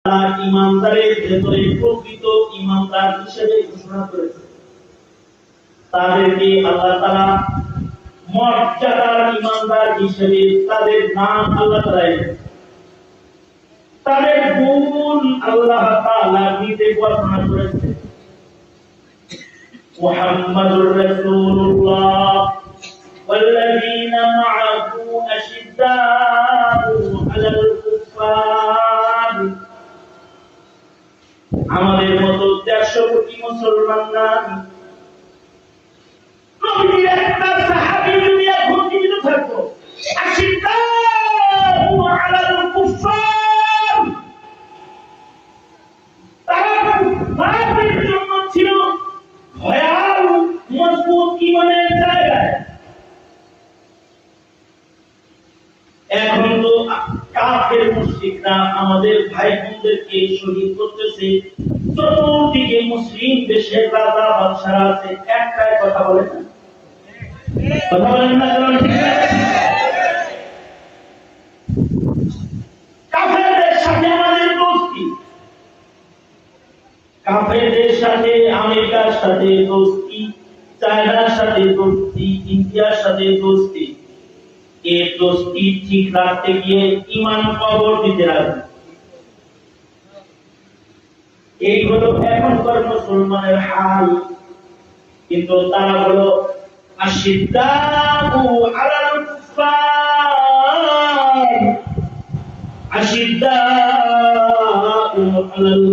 ইমানদারের ভেতরে প্রকৃত ইমানদার হিসেবে ঘোষণা করেছে। তাদেরকে আল্লাহ তাআলা মর্যাদার ইমানদার হিসেবে তাদের নাম আল্লাহ তাআলা, তাদের গুণ আল্লাহ তাআলা নিজে বর্ণনা করেছে। মুহাম্মাদুর রাসূলুল্লাহ ওয়াল্লাযীনা মা'আহু আশিদ্দাউ আলাল কুফফার। আমাদের মতো 150 কোটি মুসলমান না, নবীর একটা সাহাবী যদি এখন জীবিত থাকতো, আশিদ্দাউ আলাল কুফফার, তারা কুফফারদের জন্য ছিল ভয়াল মজবুত ঈমানের জায়গায়। এখন তো কাফের মুশরিকরা আমাদের ভাই বোনদেরকে শহীদ করতেছে, চতুর্দিকে মুসলিম দেশের রাজা বাদশারা আছে, একটাই কথা বলে না, কথা বলেন না? কাফেরদের সাথে আমাদের দোস্তি, কাফেরদের সাথে আমেরিকার সাথে দোস্তি, চায়নার সাথে দোস্তি, ইন্ডিয়ার সাথে দোস্তি। এই দোস্তি ঠিক রাখতে গিয়ে ঈমান কবর দিতে হবে। এই হলো এখনকার মুসলমানের হাল। কিন্তু তারা হলো আশিদ্দাউ আলাল কুফফার, আশিদ্দাউ আলাল